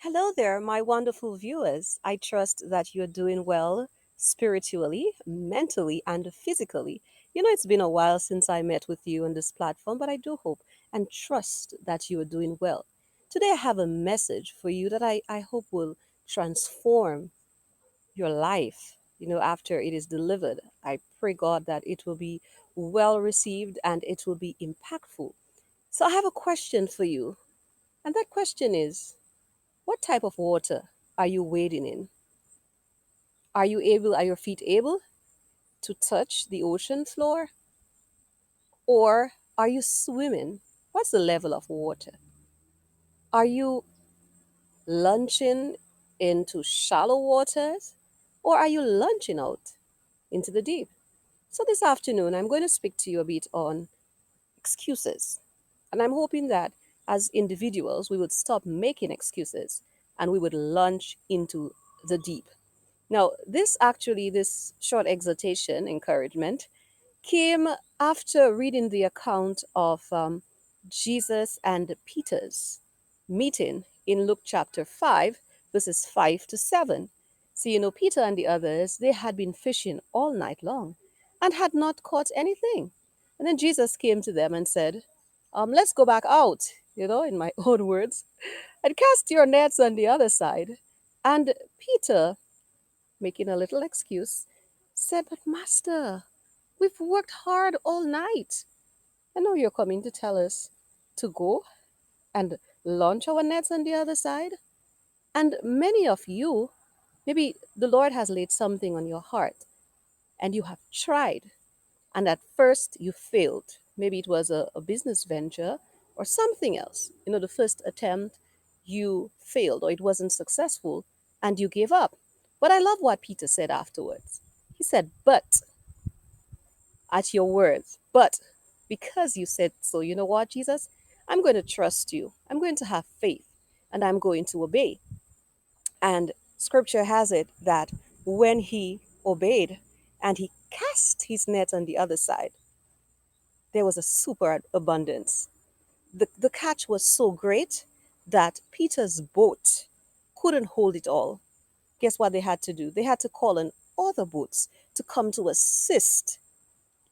Hello there, my wonderful viewers. I trust that you're doing well spiritually, mentally, and physically. It's been a while since I met with you on this platform, but I do hope and trust that you are doing well. Today, I have a message for you that I hope will transform your life, after it is delivered. I pray, God, that it will be well received and it will be impactful. So, I have a question for you, and that question is, what type of water are you wading in? Are your feet able to touch the ocean floor? Or are you swimming? What's the level of water? Are you launching into shallow waters? Or are you launching out into the deep? So this afternoon, I'm going to speak to you a bit on excuses. And I'm hoping that as individuals, we would stop making excuses and we would launch into the deep. Now, this short exhortation, encouragement, came after reading the account of Jesus and Peter's meeting in Luke chapter 5, verses 5 to 7. So, Peter and the others, they had been fishing all night long and had not caught anything. And then Jesus came to them and said, let's go back out, in my own words, and cast your nets on the other side. And Peter, making a little excuse, said, But Master, we've worked hard all night. I know you're coming to tell us to go and launch our nets on the other side. And many of you, maybe the Lord has laid something on your heart and you have tried. And at first you failed. Maybe it was a business venture or something else. The first attempt you failed or it wasn't successful and you gave up. But I love what Peter said afterwards. He said, But at your words. But because you said so, you know what, Jesus? I'm going to trust you. I'm going to have faith and I'm going to obey. And scripture has it that when he obeyed and he cast his net on the other side, there was a super abundance. The catch was so great that Peter's boat couldn't hold it all. Guess what they had to do? They had to call on other boats to come to assist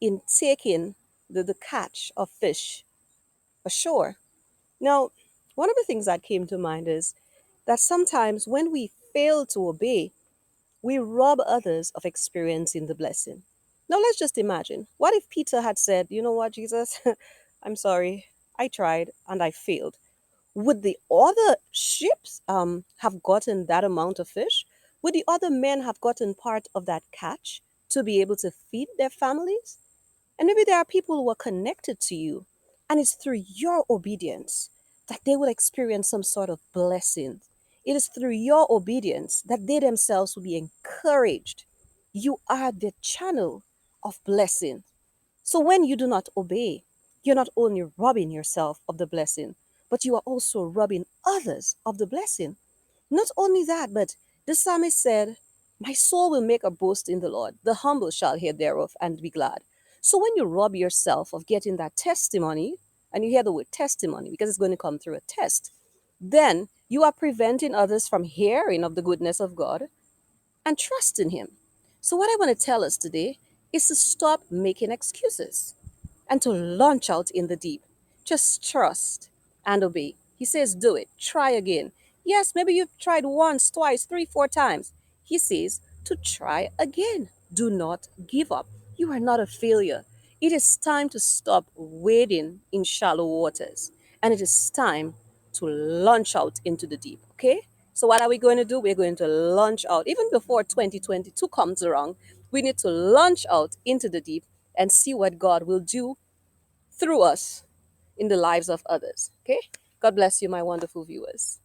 in taking the catch of fish ashore. Now, one of the things that came to mind is that sometimes when we fail to obey, we rob others of experiencing the blessing. Now, let's just imagine what if Peter had said, You know what, Jesus? I'm sorry, I tried and I failed. Would the other ships have gotten that amount of fish? Would the other men have gotten part of that catch to be able to feed their families? And maybe there are people who are connected to you, and it's through your obedience that they will experience some sort of blessing. It is through your obedience that they themselves will be encouraged. You are the channel of blessing. So when you do not obey, you're not only robbing yourself of the blessing, but you are also robbing others of the blessing. Not only that, but the psalmist said, My soul will make a boast in the Lord. The humble shall hear thereof and be glad. So when you rob yourself of getting that testimony, and you hear the word testimony because it's going to come through a test, then you are preventing others from hearing of the goodness of God and trusting Him. So, what I want to tell us today is to stop making excuses and to launch out in the deep. Just trust and obey. He says, do it. Try again. Yes, maybe you've tried once, twice, three, four times. He says to try again. Do not give up. You are not a failure. It is time to stop wading in shallow waters. And it is time to launch out into the deep. Okay? So, what are we going to do? We're going to launch out. Even before 2022 comes around, we need to launch out into the deep and see what God will do through us in the lives of others. Okay? God bless you, my wonderful viewers.